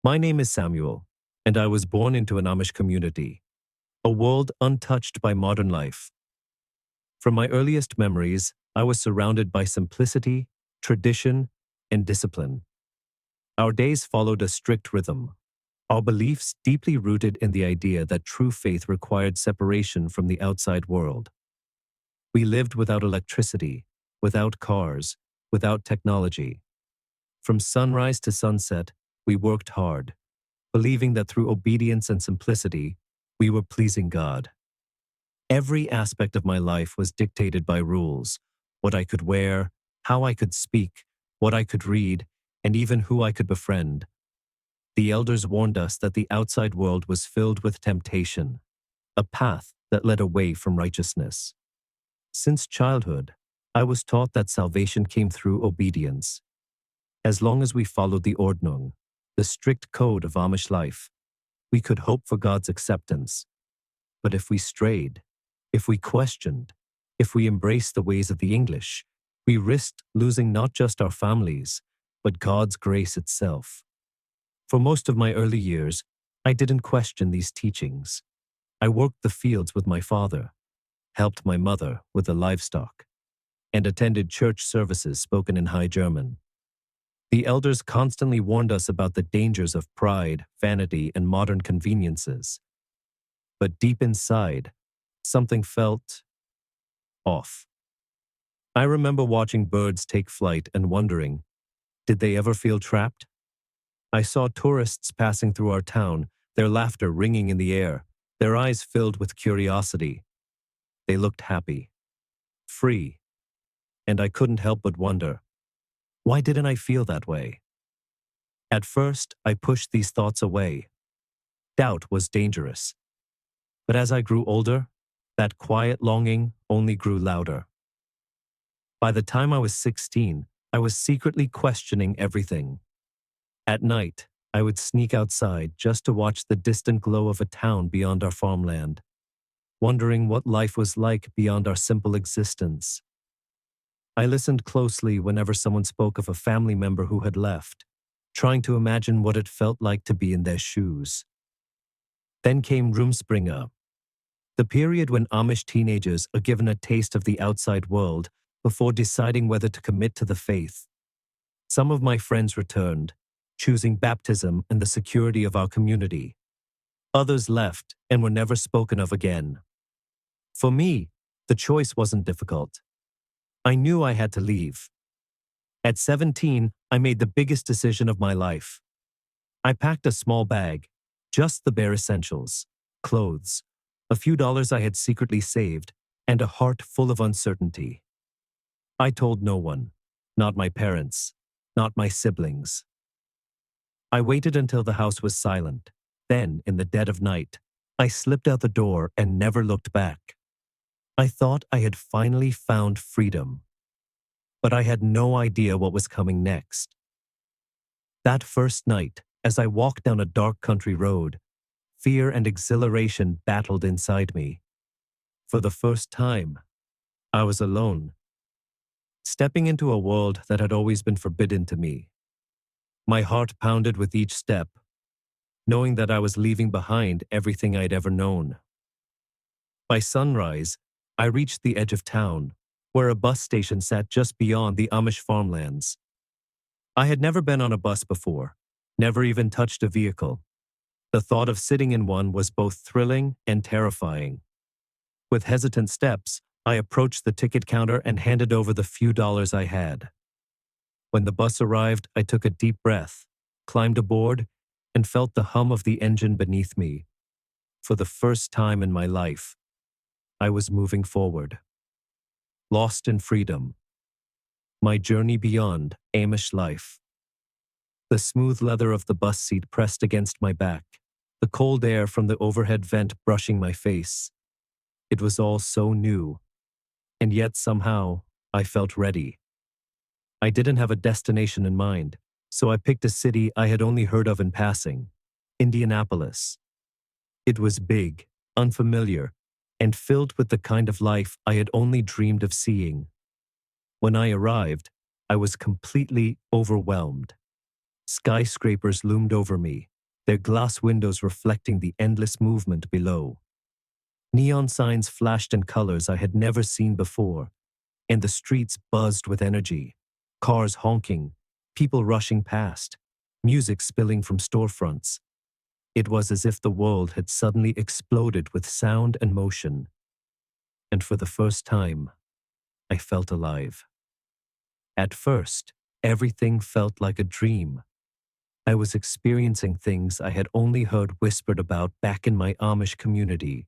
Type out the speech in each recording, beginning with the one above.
My name is Samuel, and I was born into an Amish community, a world untouched by modern life. From my earliest memories, I was surrounded by simplicity, tradition, and discipline. Our days followed a strict rhythm, our beliefs deeply rooted in the idea that true faith required separation from the outside world. We lived without electricity, without cars, without technology. From sunrise to sunset, we worked hard, believing that through obedience and simplicity, we were pleasing God. Every aspect of my life was dictated by rules: what I could wear, how I could speak, what I could read, and even who I could befriend. The elders warned us that the outside world was filled with temptation, a path that led away from righteousness. Since childhood, I was taught that salvation came through obedience. As long as we followed the Ordnung, the strict code of Amish life, we could hope for God's acceptance. But if we strayed, if we questioned, if we embraced the ways of the English, we risked losing not just our families, but God's grace itself. For most of my early years, I didn't question these teachings. I worked the fields with my father, helped my mother with the livestock, and attended church services spoken in High German. The elders constantly warned us about the dangers of pride, vanity, and modern conveniences. But deep inside, something felt off. I remember watching birds take flight and wondering, did they ever feel trapped? I saw tourists passing through our town, their laughter ringing in the air, their eyes filled with curiosity. They looked happy, free, and I couldn't help but wonder, why didn't I feel that way? At first, I pushed these thoughts away. Doubt was dangerous. But as I grew older, that quiet longing only grew louder. By the time I was 16, I was secretly questioning everything. At night, I would sneak outside just to watch the distant glow of a town beyond our farmland, wondering what life was like beyond our simple existence. I listened closely whenever someone spoke of a family member who had left, trying to imagine what it felt like to be in their shoes. Then came Rumspringa, the period when Amish teenagers are given a taste of the outside world before deciding whether to commit to the faith. Some of my friends returned, choosing baptism and the security of our community. Others left and were never spoken of again. For me, the choice wasn't difficult. I knew I had to leave. At 17, I made the biggest decision of my life. I packed a small bag, just the bare essentials: clothes, a few dollars I had secretly saved, and a heart full of uncertainty. I told no one, not my parents, not my siblings. I waited until the house was silent. Then, in the dead of night, I slipped out the door and never looked back. I thought I had finally found freedom. But I had no idea what was coming next. That first night, as I walked down a dark country road, fear and exhilaration battled inside me. For the first time, I was alone, stepping into a world that had always been forbidden to me. My heart pounded with each step, knowing that I was leaving behind everything I'd ever known. By sunrise, I reached the edge of town, where a bus station sat just beyond the Amish farmlands. I had never been on a bus before, never even touched a vehicle. The thought of sitting in one was both thrilling and terrifying. With hesitant steps, I approached the ticket counter and handed over the few dollars I had. When the bus arrived, I took a deep breath, climbed aboard, and felt the hum of the engine beneath me. For the first time in my life, I was moving forward, lost in freedom. My journey beyond Amish life. The smooth leather of the bus seat pressed against my back, the cold air from the overhead vent brushing my face. It was all so new, and yet somehow I felt ready. I didn't have a destination in mind, so I picked a city I had only heard of in passing: Indianapolis. It was big, unfamiliar, and filled with the kind of life I had only dreamed of seeing. When I arrived, I was completely overwhelmed. Skyscrapers loomed over me, their glass windows reflecting the endless movement below. Neon signs flashed in colors I had never seen before, and the streets buzzed with energy. Cars honking, people rushing past, music spilling from storefronts. It was as if the world had suddenly exploded with sound and motion. And for the first time, I felt alive. At first, everything felt like a dream. I was experiencing things I had only heard whispered about back in my Amish community.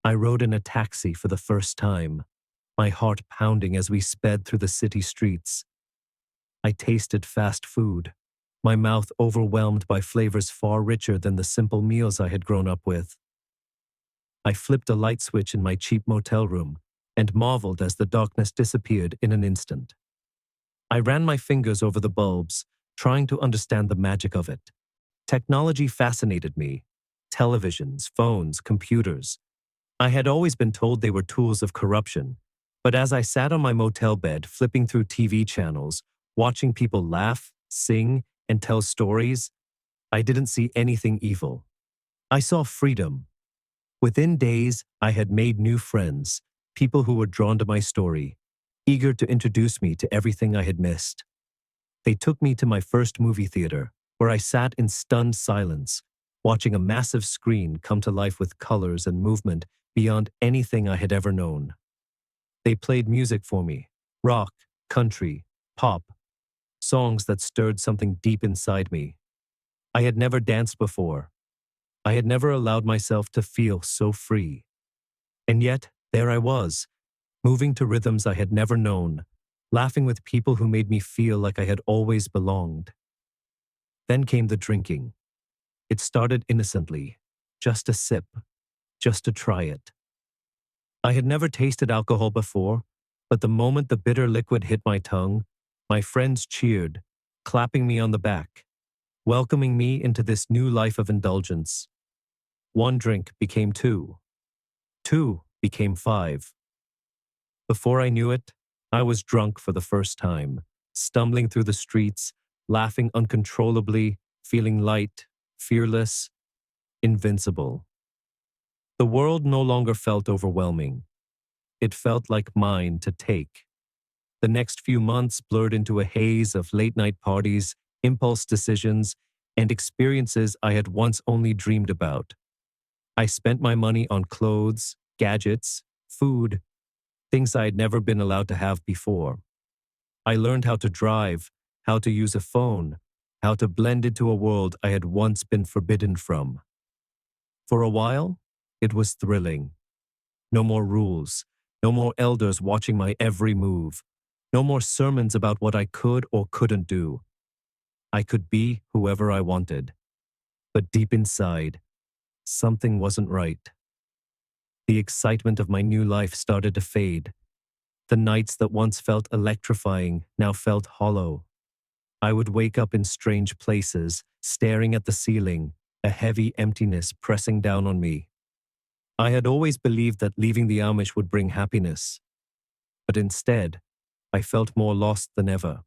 I rode in a taxi for the first time, my heart pounding as we sped through the city streets. I tasted fast food, my mouth overwhelmed by flavors far richer than the simple meals I had grown up with. I flipped a light switch in my cheap motel room and marveled as the darkness disappeared in an instant. I ran my fingers over the bulbs, trying to understand the magic of it. Technology fascinated me. Televisions, phones, computers. I had always been told they were tools of corruption, but as I sat on my motel bed flipping through TV channels, watching people laugh, sing, and tell stories, I didn't see anything evil. I saw freedom. Within days, I had made new friends, people who were drawn to my story, eager to introduce me to everything I had missed. They took me to my first movie theater, where I sat in stunned silence, watching a massive screen come to life with colors and movement beyond anything I had ever known. They played music for me, rock, country, pop, songs that stirred something deep inside me. I had never danced before. I had never allowed myself to feel so free. And yet, there I was, moving to rhythms I had never known, laughing with people who made me feel like I had always belonged. Then came the drinking. It started innocently, just a sip, just to try it. I had never tasted alcohol before, but the moment the bitter liquid hit my tongue, my friends cheered, clapping me on the back, welcoming me into this new life of indulgence. One drink became two. Two became five. Before I knew it, I was drunk for the first time, stumbling through the streets, laughing uncontrollably, feeling light, fearless, invincible. The world no longer felt overwhelming. It felt like mine to take. The next few months blurred into a haze of late-night parties, impulse decisions, and experiences I had once only dreamed about. I spent my money on clothes, gadgets, food, things I had never been allowed to have before. I learned how to drive, how to use a phone, how to blend into a world I had once been forbidden from. For a while, it was thrilling. No more rules, no more elders watching my every move, no more sermons about what I could or couldn't do. I could be whoever I wanted. But deep inside, something wasn't right. The excitement of my new life started to fade. The nights that once felt electrifying now felt hollow. I would wake up in strange places, staring at the ceiling, a heavy emptiness pressing down on me. I had always believed that leaving the Amish would bring happiness. But instead, I felt more lost than ever.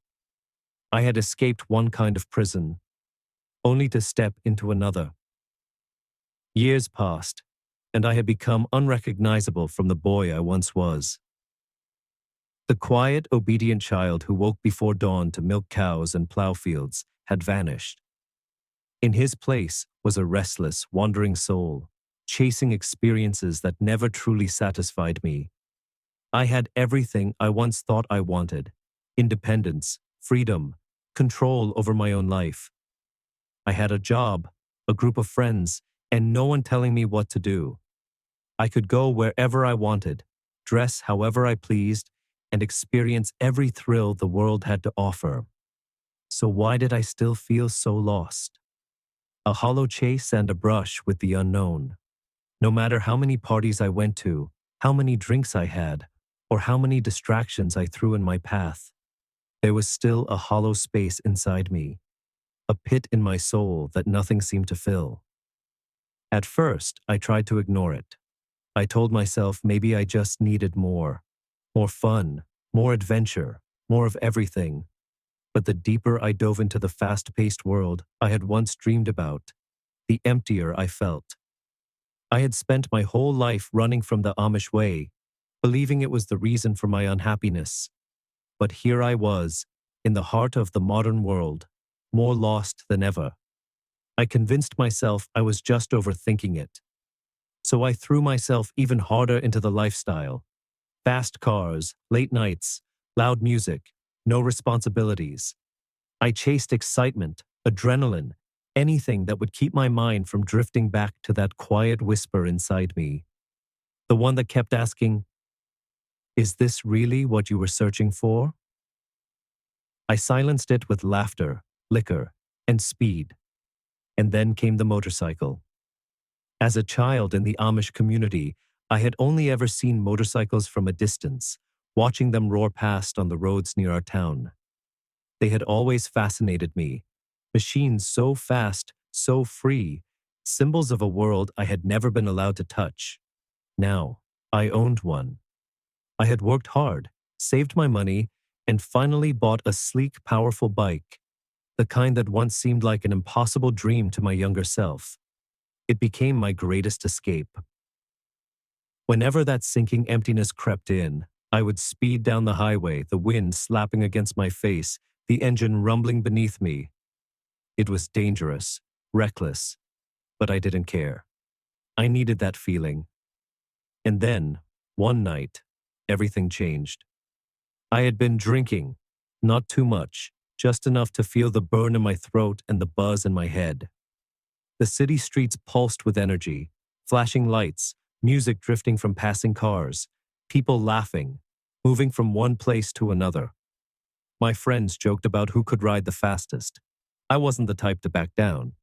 I had escaped one kind of prison, only to step into another. Years passed, and I had become unrecognizable from the boy I once was. The quiet, obedient child who woke before dawn to milk cows and plow fields had vanished. In his place was a restless, wandering soul, chasing experiences that never truly satisfied me. I had everything I once thought I wanted: independence, freedom, control over my own life. I had a job, a group of friends, and no one telling me what to do. I could go wherever I wanted, dress however I pleased, and experience every thrill the world had to offer. So why did I still feel so lost? A hollow chase and a brush with the unknown. No matter how many parties I went to, how many drinks I had, or how many distractions I threw in my path, there was still a hollow space inside me, a pit in my soul that nothing seemed to fill. At first, I tried to ignore it. I told myself maybe I just needed more fun, more adventure, more of everything. But the deeper I dove into the fast-paced world I had once dreamed about, the emptier I felt. I had spent my whole life running from the Amish way, believing it was the reason for my unhappiness. But here I was, in the heart of the modern world, more lost than ever. I convinced myself I was just overthinking it. So I threw myself even harder into the lifestyle. Fast cars, late nights, loud music, no responsibilities. I chased excitement, adrenaline, anything that would keep my mind from drifting back to that quiet whisper inside me. The one that kept asking, "Is this really what you were searching for?" I silenced it with laughter, liquor, and speed. And then came the motorcycle. As a child in the Amish community, I had only ever seen motorcycles from a distance, watching them roar past on the roads near our town. They had always fascinated me. Machines so fast, so free, symbols of a world I had never been allowed to touch. Now, I owned one. I had worked hard, saved my money, and finally bought a sleek, powerful bike, the kind that once seemed like an impossible dream to my younger self. It became my greatest escape. Whenever that sinking emptiness crept in, I would speed down the highway, the wind slapping against my face, the engine rumbling beneath me. It was dangerous, reckless, but I didn't care. I needed that feeling. And then, one night, everything changed. I had been drinking, not too much, just enough to feel the burn in my throat and the buzz in my head. The city streets pulsed with energy, flashing lights, music drifting from passing cars, people laughing, moving from one place to another. My friends joked about who could ride the fastest. I wasn't the type to back down.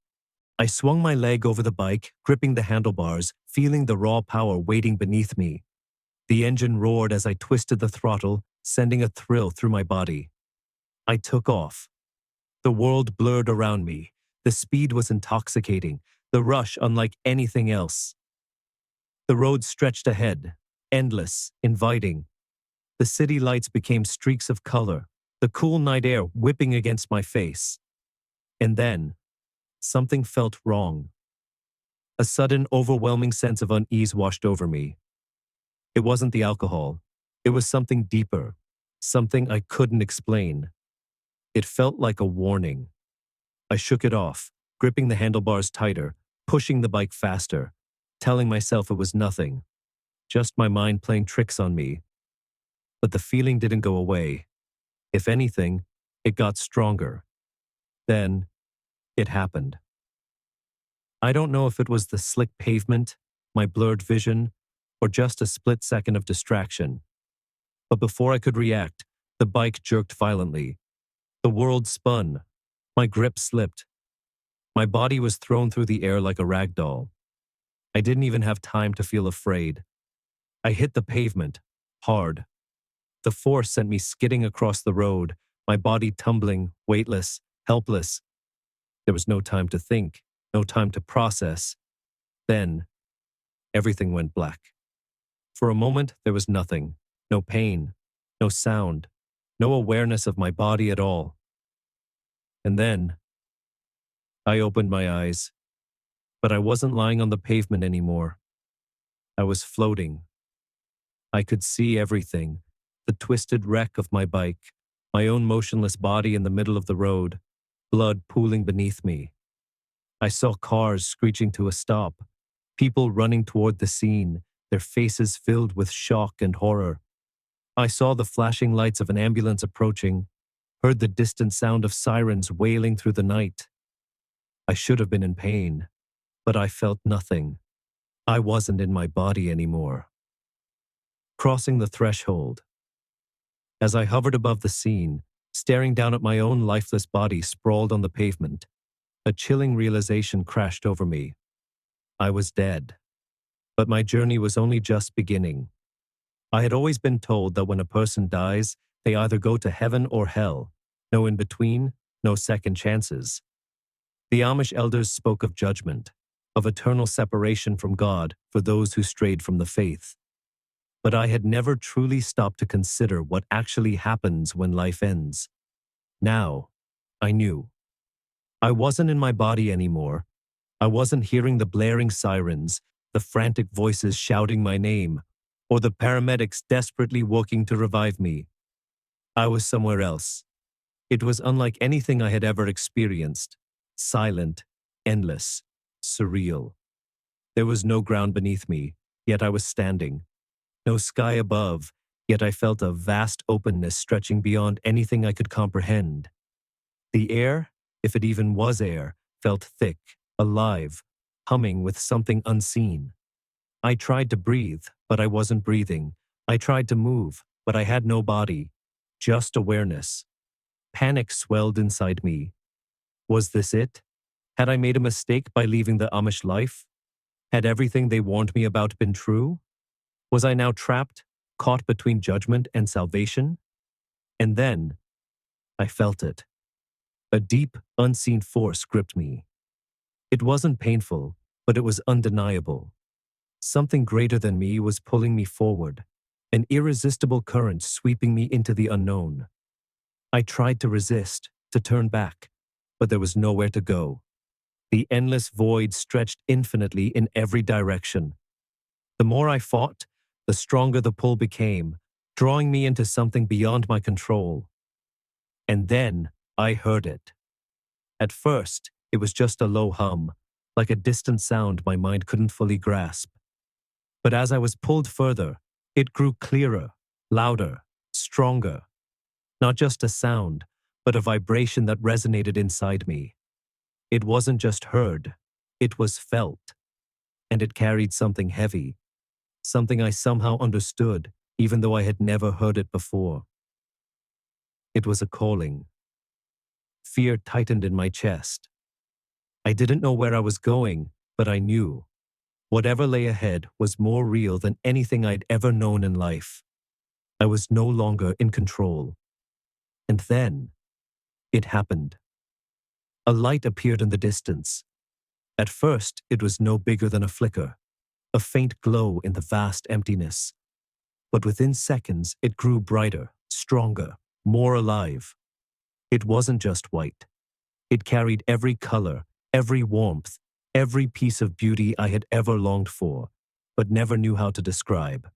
I swung my leg over the bike, gripping the handlebars, feeling the raw power waiting beneath me. The engine roared as I twisted the throttle, sending a thrill through my body. I took off. The world blurred around me. The speed was intoxicating, the rush unlike anything else. The road stretched ahead, endless, inviting. The city lights became streaks of color, the cool night air whipping against my face. And then, something felt wrong. A sudden, overwhelming sense of unease washed over me. It wasn't the alcohol. It was something deeper, something I couldn't explain. It felt like a warning. I shook it off, gripping the handlebars tighter, pushing the bike faster, telling myself it was nothing, just my mind playing tricks on me. But the feeling didn't go away. If anything, it got stronger. Then, it happened. I don't know if it was the slick pavement, my blurred vision, or just a split second of distraction. But before I could react, the bike jerked violently. The world spun. My grip slipped. My body was thrown through the air like a rag doll. I didn't even have time to feel afraid. I hit the pavement, hard. The force sent me skidding across the road, my body tumbling, weightless, helpless. There was no time to think, no time to process. Then, everything went black. For a moment, there was nothing. No pain, no sound, no awareness of my body at all. And then, I opened my eyes. But I wasn't lying on the pavement anymore. I was floating. I could see everything, the twisted wreck of my bike, my own motionless body in the middle of the road, blood pooling beneath me. I saw cars screeching to a stop, people running toward the scene, their faces filled with shock and horror. I saw the flashing lights of an ambulance approaching, heard the distant sound of sirens wailing through the night. I should have been in pain, but I felt nothing. I wasn't in my body anymore. Crossing the threshold. As I hovered above the scene, staring down at my own lifeless body sprawled on the pavement, a chilling realization crashed over me. I was dead. But my journey was only just beginning. I had always been told that when a person dies, they either go to heaven or hell. No in between, no second chances. The Amish elders spoke of judgment, of eternal separation from God for those who strayed from the faith. But I had never truly stopped to consider what actually happens when life ends. Now, I knew. I wasn't in my body anymore. I wasn't hearing the blaring sirens, the frantic voices shouting my name, or the paramedics desperately working to revive me. I was somewhere else. It was unlike anything I had ever experienced. Silent, endless, surreal. There was no ground beneath me, yet I was standing. No sky above, yet I felt a vast openness stretching beyond anything I could comprehend. The air, if it even was air, felt thick, alive, humming with something unseen. I tried to breathe, but I wasn't breathing. I tried to move, but I had no body, just awareness. Panic swelled inside me. Was this it? Had I made a mistake by leaving the Amish life? Had everything they warned me about been true? Was I now trapped, caught between judgment and salvation? And then, I felt it. A deep, unseen force gripped me. It wasn't painful, but it was undeniable. Something greater than me was pulling me forward, an irresistible current sweeping me into the unknown. I tried to resist, to turn back, but there was nowhere to go. The endless void stretched infinitely in every direction. The more I fought, the stronger the pull became, drawing me into something beyond my control. And then I heard it. At first, it was just a low hum, like a distant sound my mind couldn't fully grasp. But as I was pulled further, it grew clearer, louder, stronger. Not just a sound, but a vibration that resonated inside me. It wasn't just heard, it was felt. And it carried something heavy, something I somehow understood, even though I had never heard it before. It was a calling. Fear tightened in my chest. I didn't know where I was going, but I knew. Whatever lay ahead was more real than anything I'd ever known in life. I was no longer in control. And then, it happened. A light appeared in the distance. At first, it was no bigger than a flicker, a faint glow in the vast emptiness. But within seconds, it grew brighter, stronger, more alive. It wasn't just white. It carried every color, every warmth, every piece of beauty I had ever longed for, but never knew how to describe.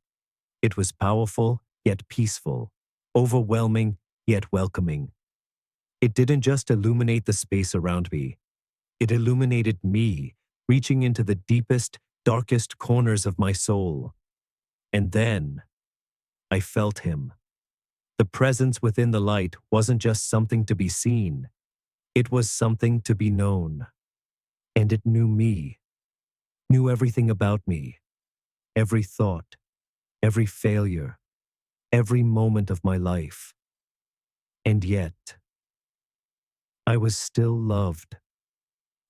It was powerful, yet peaceful, overwhelming, yet welcoming. It didn't just illuminate the space around me. It illuminated me, reaching into the deepest, darkest corners of my soul. And then, I felt him. The presence within the light wasn't just something to be seen. It was something to be known. And it knew me, knew everything about me, every thought, every failure, every moment of my life. And yet, I was still loved.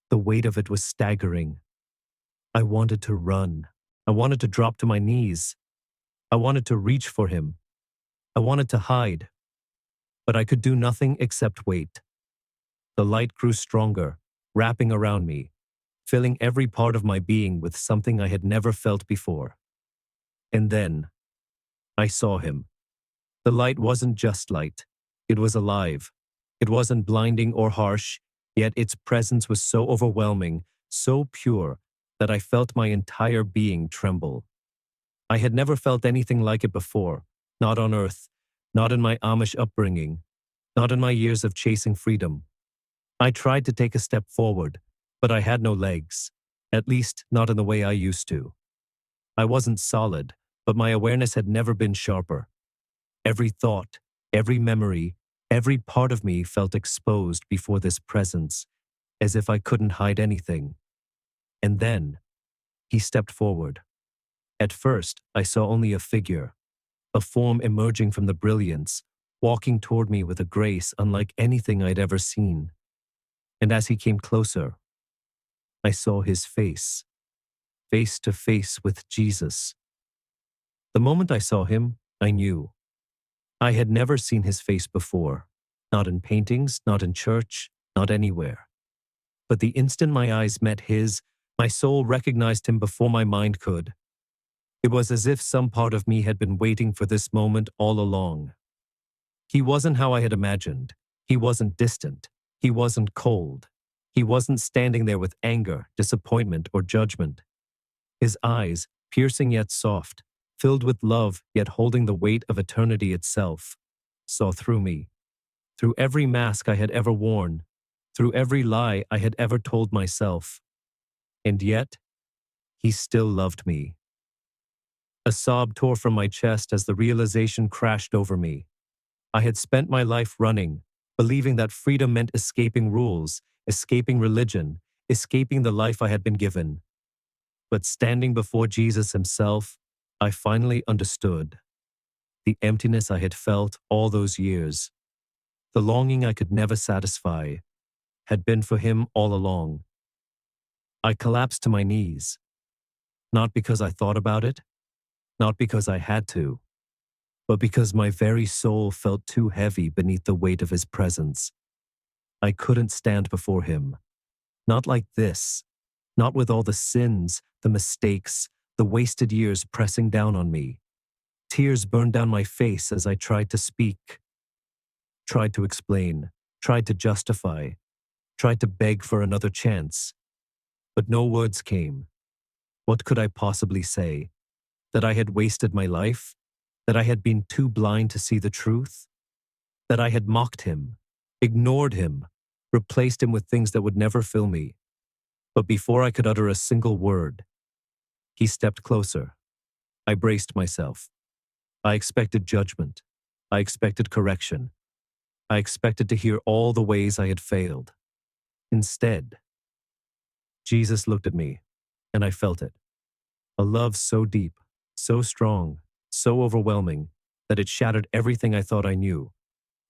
The weight of it was staggering. I wanted to run. I wanted to drop to my knees. I wanted to reach for him. I wanted to hide. But I could do nothing except wait. The light grew stronger, wrapping around me, filling every part of my being with something I had never felt before. And then, I saw him. The light wasn't just light. It was alive. It wasn't blinding or harsh, yet its presence was so overwhelming, so pure, that I felt my entire being tremble. I had never felt anything like it before, not on earth, not in my Amish upbringing, not in my years of chasing freedom. I tried to take a step forward, but I had no legs, at least not in the way I used to. I wasn't solid, but my awareness had never been sharper. Every thought, every memory, every part of me felt exposed before this presence, as if I couldn't hide anything. And then, he stepped forward. At first, I saw only a figure, a form emerging from the brilliance, walking toward me with a grace unlike anything I'd ever seen. And as he came closer, I saw his face to face with Jesus. The moment I saw him, I knew. I had never seen his face before, not in paintings, not in church, not anywhere. But the instant my eyes met his, my soul recognized him before my mind could. It was as if some part of me had been waiting for this moment all along. He wasn't how I had imagined. He wasn't distant. He wasn't cold. He wasn't standing there with anger, disappointment, or judgment. His eyes, piercing yet soft, filled with love yet holding the weight of eternity itself, saw through me, through every mask I had ever worn, through every lie I had ever told myself. And yet, he still loved me. A sob tore from my chest as the realization crashed over me. I had spent my life running, believing that freedom meant escaping rules, escaping religion, escaping the life I had been given. But standing before Jesus himself, I finally understood the emptiness I had felt all those years. The longing I could never satisfy had been for him all along. I collapsed to my knees, not because I thought about it, not because I had to, but because my very soul felt too heavy beneath the weight of his presence. I couldn't stand before him. Not like this. Not with all the sins, the mistakes, the wasted years pressing down on me. Tears burned down my face as I tried to speak, tried to explain, tried to justify, tried to beg for another chance. But no words came. What could I possibly say? That I had wasted my life? That I had been too blind to see the truth? That I had mocked him, ignored him, replaced him with things that would never fill me? But before I could utter a single word, he stepped closer. I braced myself. I expected judgment. I expected correction. I expected to hear all the ways I had failed. Instead, Jesus looked at me, and I felt it. A love so deep, so strong, so overwhelming, that it shattered everything I thought I knew.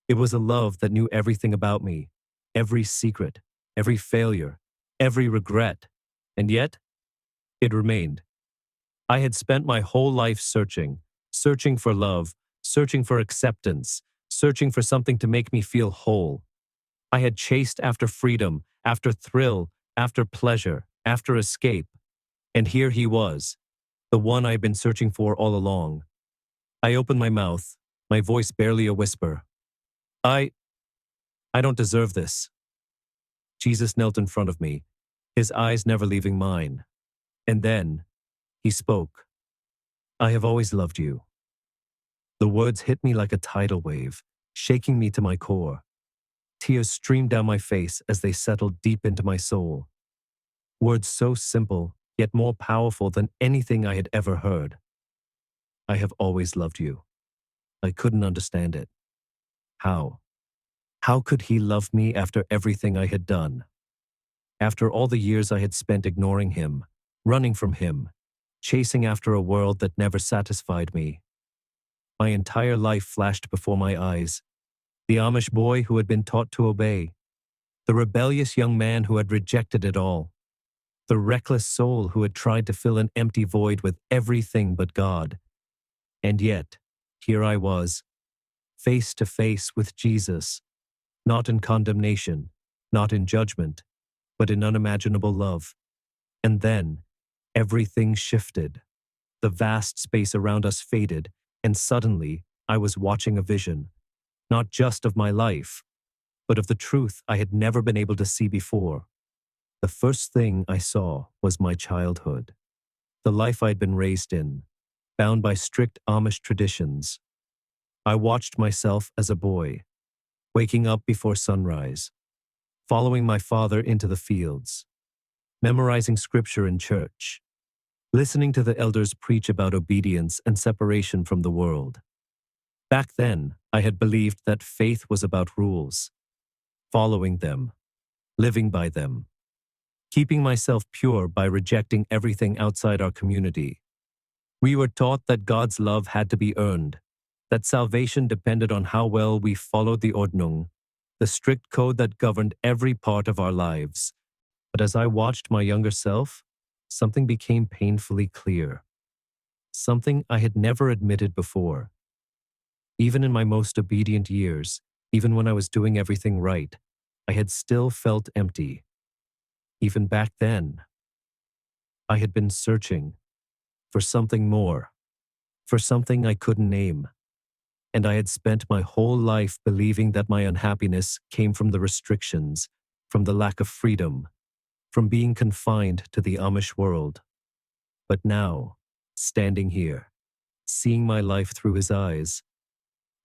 It was a love that knew everything about me, every secret, every failure, every regret, and yet, it remained. I had spent my whole life searching for love, searching for acceptance, searching for something to make me feel whole. I had chased after freedom, after thrill, after pleasure, after escape. And here he was, the one I had been searching for all along. I opened my mouth, my voice barely a whisper. I don't deserve this. Jesus knelt in front of me, his eyes never leaving mine. And then, he spoke. I have always loved you. The words hit me like a tidal wave, shaking me to my core. Tears streamed down my face as they settled deep into my soul. Words so simple, yet more powerful than anything I had ever heard. I have always loved you. I couldn't understand it. How? How could he love me after everything I had done? After all the years I had spent ignoring him, running from him, chasing after a world that never satisfied me. My entire life flashed before my eyes. The Amish boy who had been taught to obey. The rebellious young man who had rejected it all. The reckless soul who had tried to fill an empty void with everything but God. And yet, here I was, face to face with Jesus, not in condemnation, not in judgment, but in unimaginable love. And then, everything shifted. The vast space around us faded, and suddenly, I was watching a vision, not just of my life, but of the truth I had never been able to see before. The first thing I saw was my childhood, the life I'd been raised in, bound by strict Amish traditions. I watched myself as a boy, waking up before sunrise, following my father into the fields, memorizing scripture in church, listening to the elders preach about obedience and separation from the world. Back then, I had believed that faith was about rules, following them, living by them, keeping myself pure by rejecting everything outside our community. We were taught that God's love had to be earned, that salvation depended on how well we followed the Ordnung, the strict code that governed every part of our lives. But as I watched my younger self, something became painfully clear. Something I had never admitted before. Even in my most obedient years, even when I was doing everything right, I had still felt empty. Even back then, I had been searching for something more, for something I couldn't name. and I had spent my whole life believing that my unhappiness came from the restrictions, from the lack of freedom, from being confined to the Amish world. But now, standing here, seeing my life through his eyes,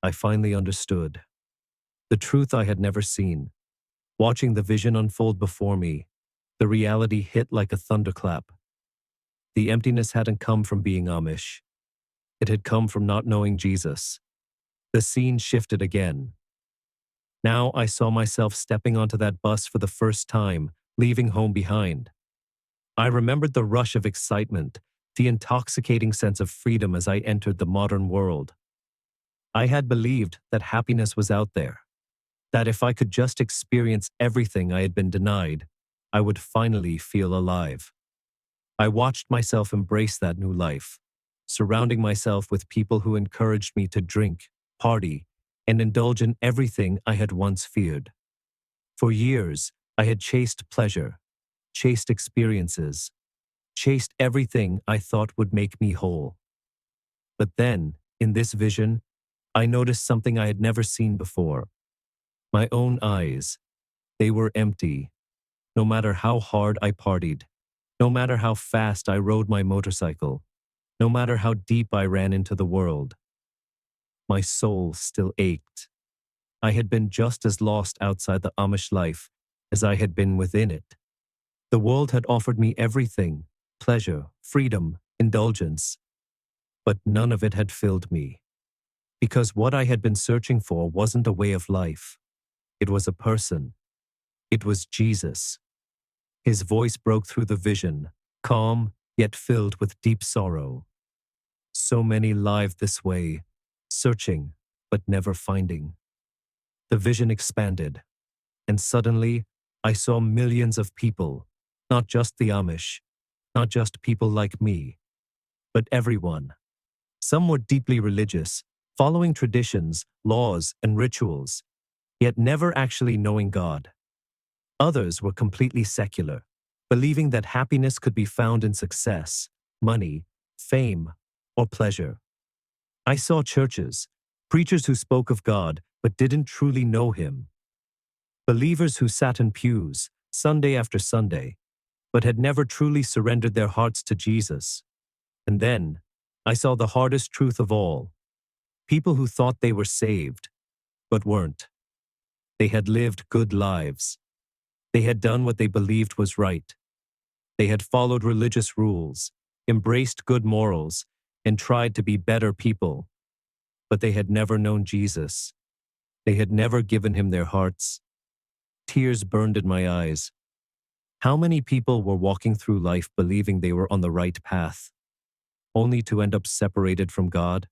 I finally understood. The truth I had never seen. Watching the vision unfold before me, the reality hit like a thunderclap. The emptiness hadn't come from being Amish. It had come from not knowing Jesus. The scene shifted again. Now I saw myself stepping onto that bus for the first time, leaving home behind. I remembered the rush of excitement, the intoxicating sense of freedom as I entered the modern world. I had believed that happiness was out there, that if I could just experience everything I had been denied, I would finally feel alive. I watched myself embrace that new life, surrounding myself with people who encouraged me to drink, party, and indulge in everything I had once feared. For years, I had chased pleasure, chased experiences, chased everything I thought would make me whole. But then, in this vision, I noticed something I had never seen before. My own eyes. They were empty. No matter how hard I partied, no matter how fast I rode my motorcycle, no matter how deep I ran into the world, my soul still ached. I had been just as lost outside the Amish life as I had been within it. The world had offered me everything: pleasure, freedom, indulgence. But none of it had filled me. Because what I had been searching for wasn't a way of life. It was a person. It was Jesus. His voice broke through the vision, calm yet filled with deep sorrow. So many live this way, searching but never finding. The vision expanded, and suddenly I saw millions of people, not just the Amish, not just people like me, but everyone. Some were deeply religious, following traditions, laws, and rituals, yet never actually knowing God. Others were completely secular, believing that happiness could be found in success, money, fame, or pleasure. I saw churches, preachers who spoke of God but didn't truly know Him, believers who sat in pews, Sunday after Sunday, but had never truly surrendered their hearts to Jesus. And then, I saw the hardest truth of all: people who thought they were saved, but weren't. They had lived good lives. They had done what they believed was right. They had followed religious rules, embraced good morals, and tried to be better people. But they had never known Jesus. They had never given Him their hearts. Tears burned in my eyes. How many people were walking through life believing they were on the right path, only to end up separated from God?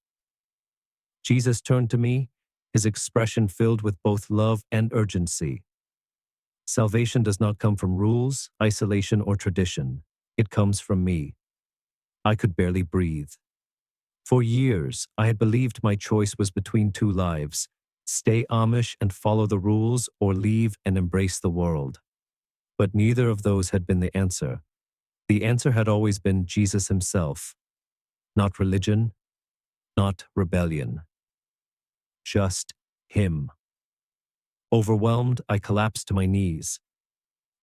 Jesus turned to me, His expression filled with both love and urgency. Salvation does not come from rules, isolation, or tradition. It comes from me. I could barely breathe. For years, I had believed my choice was between two lives: stay Amish and follow the rules, or leave and embrace the world. But neither of those had been the answer. The answer had always been Jesus Himself. Not religion, not rebellion. Just Him. Overwhelmed, I collapsed to my knees.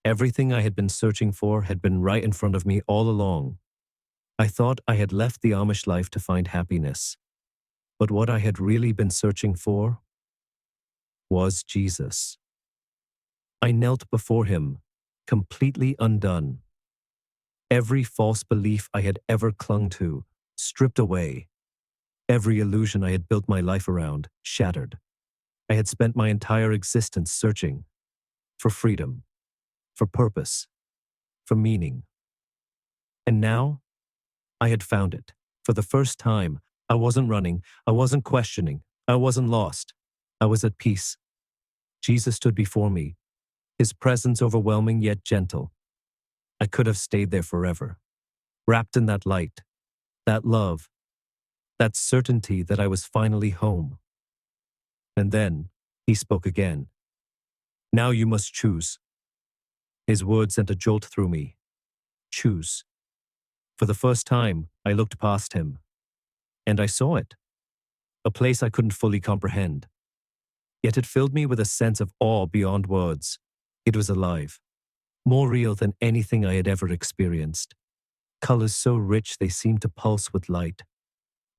Everything I had been searching for had been right in front of me all along. I thought I had left the Amish life to find happiness. But what I had really been searching for was Jesus. I knelt before Him, completely undone. Every false belief I had ever clung to, stripped away. Every illusion I had built my life around, shattered. I had spent my entire existence searching for freedom, for purpose, for meaning. And now, I had found it. For the first time, I wasn't running, I wasn't questioning, I wasn't lost. I was at peace. Jesus stood before me, His presence overwhelming yet gentle. I could have stayed there forever, wrapped in that light, that love, that certainty that I was finally home. And then, He spoke again. Now you must choose. His words sent a jolt through me. Choose. For the first time, I looked past Him, and I saw it. a place I couldn't fully comprehend. Yet it filled me with a sense of awe beyond words. It was alive, more real than anything I had ever experienced. Colors so rich they seemed to pulse with light.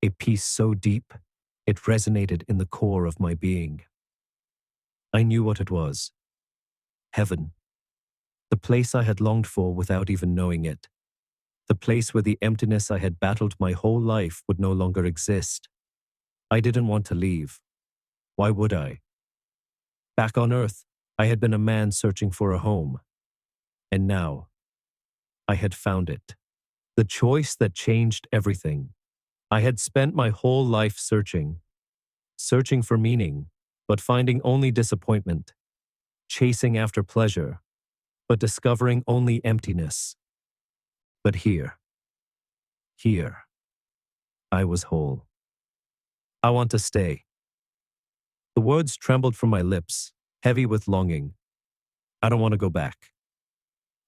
A peace so deep, it resonated in the core of my being. I knew what it was. Heaven. The place I had longed for without even knowing it. The place where the emptiness I had battled my whole life would no longer exist. I didn't want to leave. Why would I? Back on Earth, I had been a man searching for a home. And now, I had found it. The choice that changed everything. I had spent my whole life searching for meaning, but finding only disappointment, chasing after pleasure, but discovering only emptiness. But here, I was whole. I want to stay. The words trembled from my lips, heavy with longing. I don't want to go back.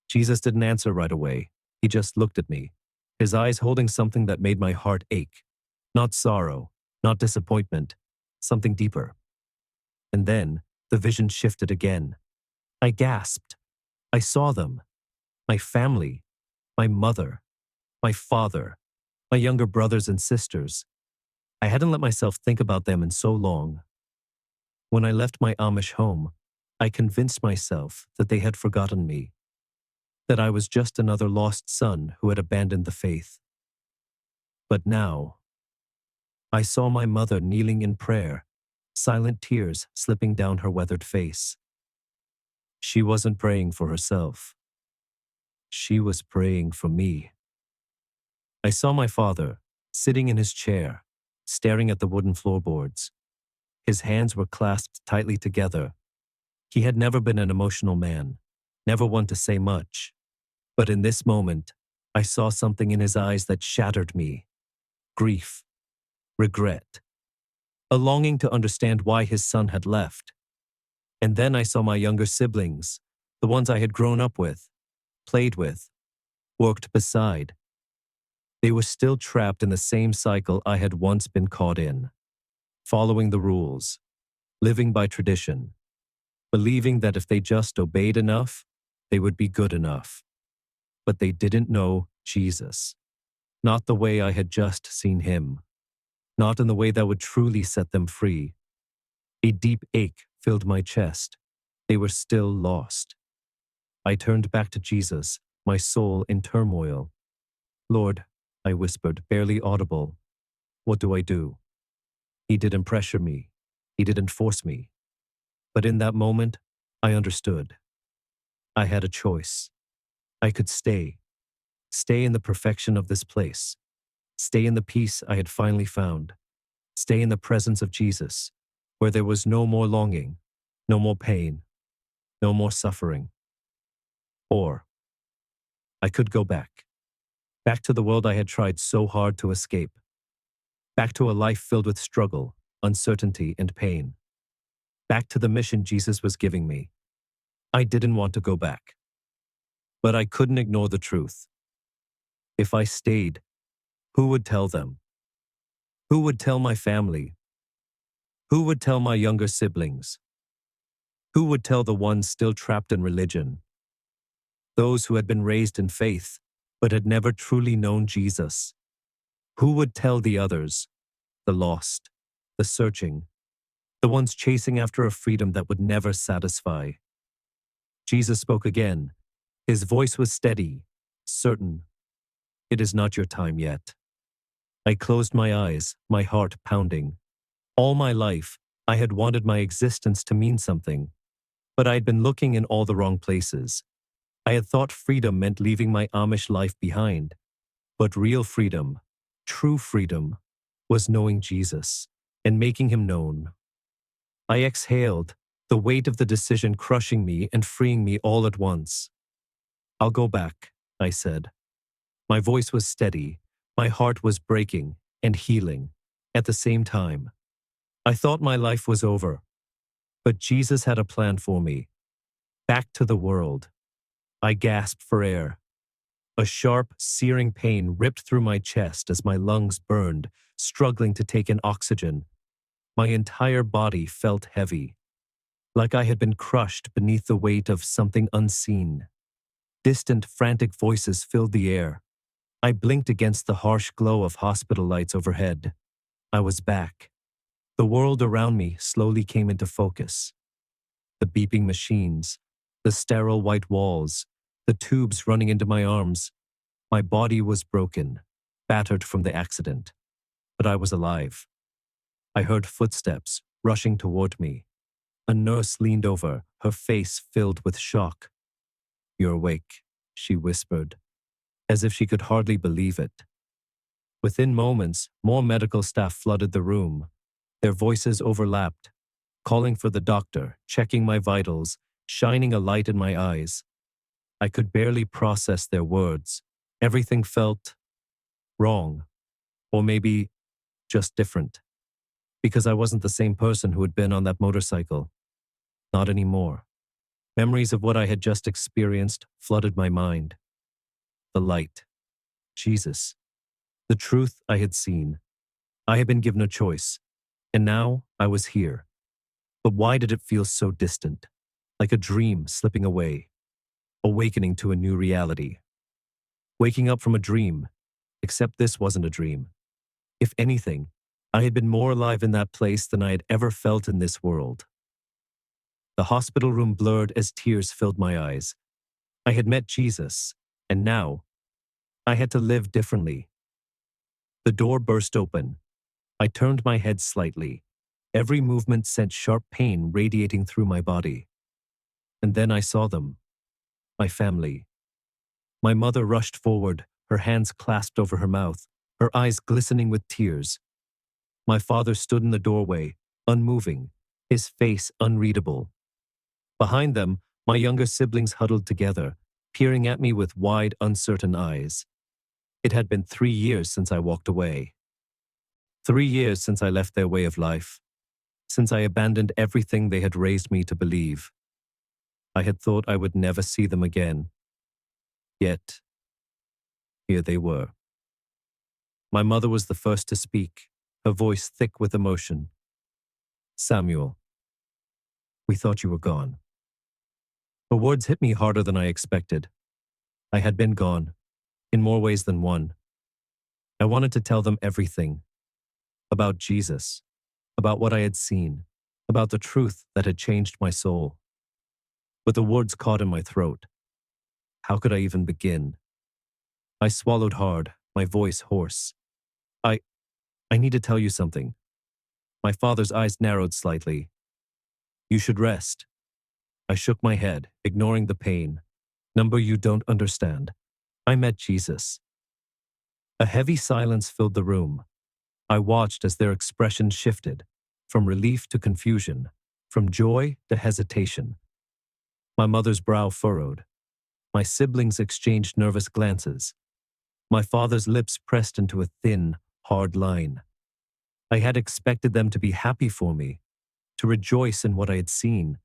Jesus didn't answer right away. He just looked at me, his eyes holding something that made my heart ache. Not sorrow, not disappointment, something deeper. And then the vision shifted again. I gasped. I saw them. My family, my mother, my father, my younger brothers and sisters. I hadn't let myself think about them in so long. When I left my Amish home, I convinced myself that they had forgotten me, that I was just another lost son who had abandoned the faith. But now, I saw my mother kneeling in prayer, silent tears slipping down her weathered face. She wasn't praying for herself. She was praying for me. I saw my father, sitting in his chair, staring at the wooden floorboards. His hands were clasped tightly together. He had never been an emotional man, never one to say much. But in this moment, I saw something in his eyes that shattered me. Grief, regret, a longing to understand why his son had left. And then I saw my younger siblings, the ones I had grown up with, played with, worked beside. They were still trapped in the same cycle I had once been caught in, following the rules, living by tradition, believing that if they just obeyed enough, they would be good enough. But they didn't know Jesus, not the way I had just seen him, not in the way that would truly set them free. A deep ache filled my chest. They were still lost. I turned back to Jesus, my soul in turmoil. Lord, I whispered, barely audible, what do I do? He didn't pressure me. He didn't force me. But in that moment, I understood. I had a choice. I could stay in the perfection of this place, stay in the peace I had finally found, stay in the presence of Jesus, where there was no more longing, no more pain, no more suffering. Or I could go back to the world I had tried so hard to escape, back to a life filled with struggle, uncertainty, and pain, back to the mission Jesus was giving me. I didn't want to go back, but I couldn't ignore the truth. If I stayed, who would tell them? Who would tell my family? Who would tell my younger siblings? Who would tell the ones still trapped in religion? Those who had been raised in faith, but had never truly known Jesus? Who would tell the others, the lost, the searching, the ones chasing after a freedom that would never satisfy? Jesus spoke again. His voice was steady, certain. It is not your time yet. I closed my eyes, my heart pounding. All my life, I had wanted my existence to mean something, but I had been looking in all the wrong places. I had thought freedom meant leaving my Amish life behind, but real freedom, true freedom, was knowing Jesus and making him known. I exhaled, the weight of the decision crushing me and freeing me all at once. I'll go back, I said. My voice was steady, my heart was breaking and healing at the same time. I thought my life was over, but Jesus had a plan for me. Back to the world. I gasped for air. A sharp, searing pain ripped through my chest as my lungs burned, struggling to take in oxygen. My entire body felt heavy, like I had been crushed beneath the weight of something unseen. Distant, frantic voices filled the air. I blinked against the harsh glow of hospital lights overhead. I was back. The world around me slowly came into focus. The beeping machines, the sterile white walls, the tubes running into my arms. My body was broken, battered from the accident. But I was alive. I heard footsteps rushing toward me. A nurse leaned over, her face filled with shock. "You're awake," she whispered, as if she could hardly believe it. Within moments, more medical staff flooded the room. Their voices overlapped, calling for the doctor, checking my vitals, shining a light in my eyes. I could barely process their words. Everything felt wrong, or maybe just different, because I wasn't the same person who had been on that motorcycle. Not anymore. Memories of what I had just experienced flooded my mind. The light. Jesus. The truth I had seen. I had been given a choice, and now I was here. But why did it feel so distant? Like a dream slipping away, awakening to a new reality. Waking up from a dream, except this wasn't a dream. If anything, I had been more alive in that place than I had ever felt in this world. The hospital room blurred as tears filled my eyes. I had met Jesus, and now I had to live differently. The door burst open. I turned my head slightly. Every movement sent sharp pain radiating through my body. And then I saw them. My family. My mother rushed forward, her hands clasped over her mouth, her eyes glistening with tears. My father stood in the doorway, unmoving, his face unreadable. Behind them, my younger siblings huddled together, peering at me with wide, uncertain eyes. It had been 3 years since I walked away. 3 years since I left their way of life. Since I abandoned everything they had raised me to believe. I had thought I would never see them again. Yet, here they were. My mother was the first to speak, her voice thick with emotion. "Samuel, we thought you were gone." Her words hit me harder than I expected. I had been gone, in more ways than one. I wanted to tell them everything. About Jesus, about what I had seen, about the truth that had changed my soul. But the words caught in my throat. How could I even begin? I swallowed hard, my voice hoarse. I need to tell you something. My father's eyes narrowed slightly. "You should rest." I shook my head, ignoring the pain. "Number, you don't understand. I met Jesus." A heavy silence filled the room. I watched as their expression shifted, from relief to confusion, from joy to hesitation. My mother's brow furrowed. My siblings exchanged nervous glances. My father's lips pressed into a thin, hard line. I had expected them to be happy for me, to rejoice in what I had seen.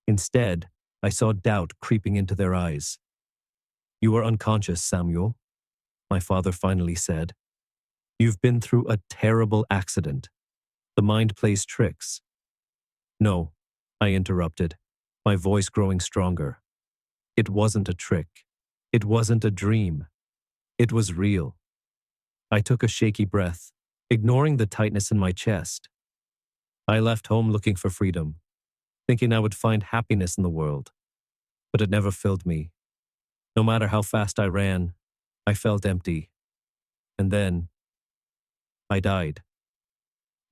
Instead, I saw doubt creeping into their eyes. "You are unconscious, Samuel," my father finally said. "You've been through a terrible accident. The mind plays tricks." "No," I interrupted, my voice growing stronger. "It wasn't a trick. It wasn't a dream. It was real." I took a shaky breath, ignoring the tightness in my chest. I left home looking for freedom, thinking I would find happiness in the world. But it never filled me. No matter how fast I ran, I felt empty. And then, I died.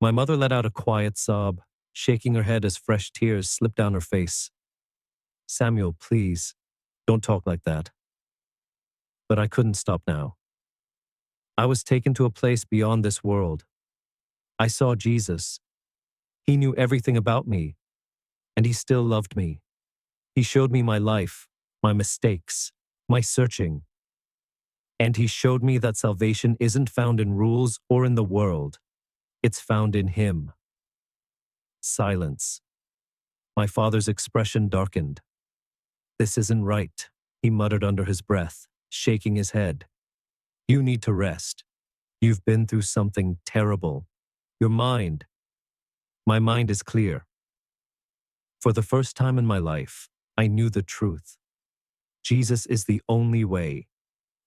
My mother let out a quiet sob, shaking her head as fresh tears slipped down her face. "Samuel, please, don't talk like that." But I couldn't stop now. I was taken to a place beyond this world. I saw Jesus. He knew everything about me, and he still loved me. He showed me my life, my mistakes, my searching. And he showed me that salvation isn't found in rules or in the world. It's found in him. Silence. My father's expression darkened. "This isn't right," he muttered under his breath, shaking his head. "You need to rest. You've been through something terrible. Your mind, My mind is clear. For the first time in my life, I knew the truth. Jesus is the only way.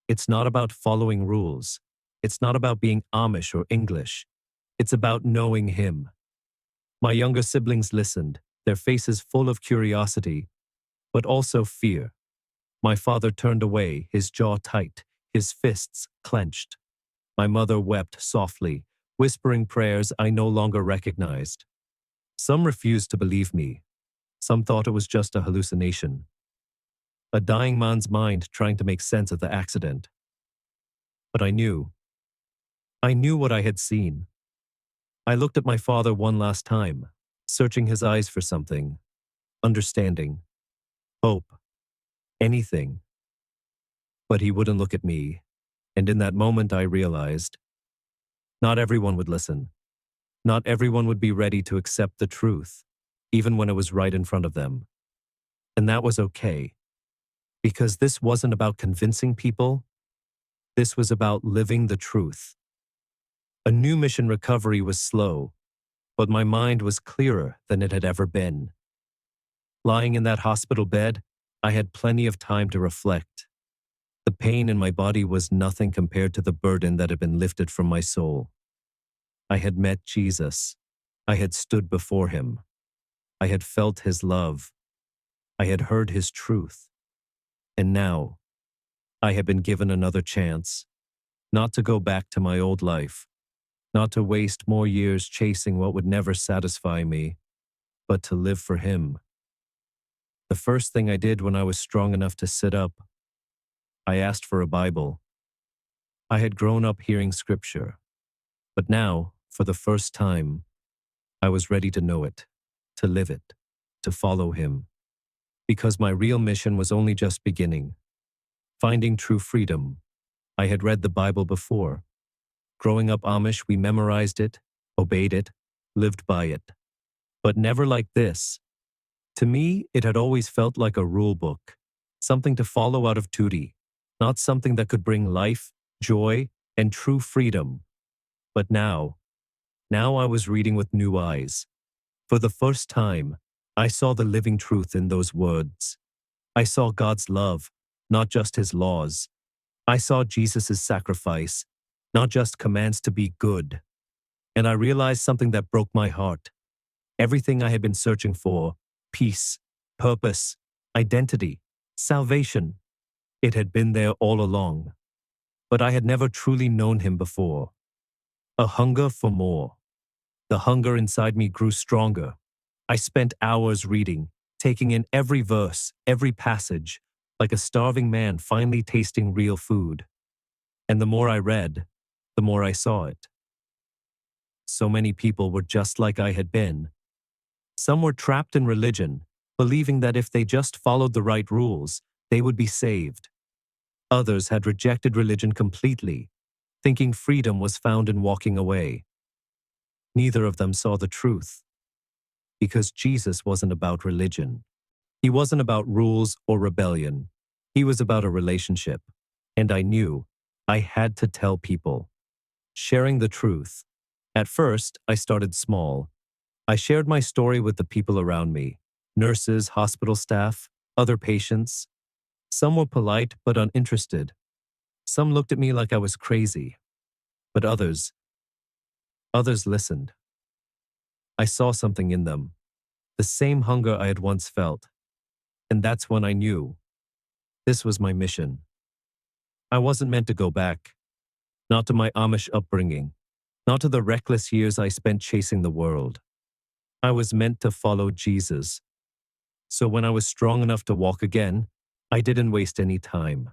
It's not about following rules. It's not about being Amish or English. It's about knowing Him. My younger siblings listened, their faces full of curiosity, but also fear. My father turned away, his jaw tight, his fists clenched. My mother wept softly, whispering prayers I no longer recognized. Some refused to believe me. Some thought it was just a hallucination. A dying man's mind trying to make sense of the accident. But I knew. I knew what I had seen. I looked at my father one last time, searching his eyes for something. Understanding. Hope. Anything. But he wouldn't look at me. And in that moment I realized, not everyone would listen. Not everyone would be ready to accept the truth, even when it was right in front of them. And that was okay. Because this wasn't about convincing people. This was about living the truth. A new mission recovery was slow, but my mind was clearer than it had ever been. Lying in that hospital bed, I had plenty of time to reflect. The pain in my body was nothing compared to the burden that had been lifted from my soul. I had met Jesus. I had stood before Him. I had felt His love. I had heard His truth. And now, I had been given another chance, not to go back to my old life, not to waste more years chasing what would never satisfy me, but to live for Him. The first thing I did when I was strong enough to sit up, I asked for a Bible. I had grown up hearing scripture, but now, for the first time, I was ready to know it, to live it, to follow Him. Because my real mission was only just beginning. Finding true freedom. I had read the Bible before. Growing up Amish, we memorized it, obeyed it, lived by it. But never like this. To me, it had always felt like a rule book, something to follow out of duty, not something that could bring life, joy, and true freedom. But now I was reading with new eyes. For the first time, I saw the living truth in those words. I saw God's love, not just His laws. I saw Jesus' sacrifice, not just commands to be good. And I realized something that broke my heart. Everything I had been searching for, peace, purpose, identity, salvation, it had been there all along. But I had never truly known Him before. A hunger for more. The hunger inside me grew stronger. I spent hours reading, taking in every verse, every passage, like a starving man finally tasting real food. And the more I read, the more I saw it. So many people were just like I had been. Some were trapped in religion, believing that if they just followed the right rules, they would be saved. Others had rejected religion completely, thinking freedom was found in walking away. Neither of them saw the truth. Because Jesus wasn't about religion. He wasn't about rules or rebellion. He was about a relationship. And I knew I had to tell people. Sharing the truth. At first, I started small. I shared my story with the people around me. Nurses, hospital staff, other patients. Some were polite but uninterested. Some looked at me like I was crazy. But others listened. I saw something in them. The same hunger I had once felt. And that's when I knew. This was my mission. I wasn't meant to go back. Not to my Amish upbringing. Not to the reckless years I spent chasing the world. I was meant to follow Jesus. So when I was strong enough to walk again, I didn't waste any time.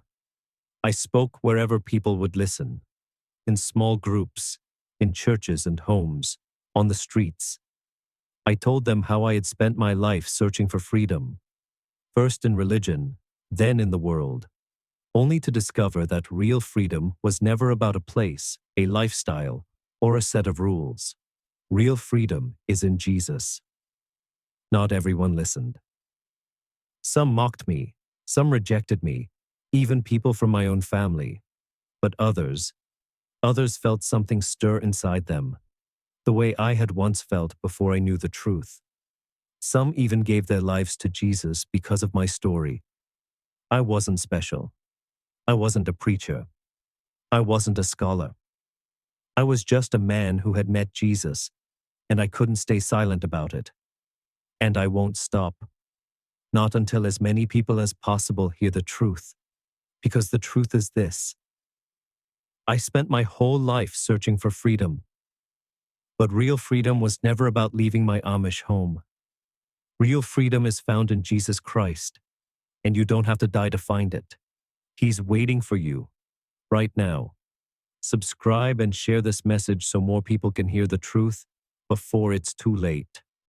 I spoke wherever people would listen. In small groups, in churches and homes, on the streets. I told them how I had spent my life searching for freedom. First in religion, then in the world. Only to discover that real freedom was never about a place, a lifestyle, or a set of rules. Real freedom is in Jesus. Not everyone listened. Some mocked me, some rejected me, even people from my own family. But others felt something stir inside them. the way I had once felt before I knew the truth. Some even gave their lives to Jesus because of my story. I wasn't special. I wasn't a preacher. I wasn't a scholar. I was just a man who had met Jesus, and I couldn't stay silent about it. And I won't stop. Not until as many people as possible hear the truth. Because the truth is this: I spent my whole life searching for freedom. But real freedom was never about leaving my Amish home. Real freedom is found in Jesus Christ, and you don't have to die to find it. He's waiting for you, right now. Subscribe and share this message so more people can hear the truth before it's too late.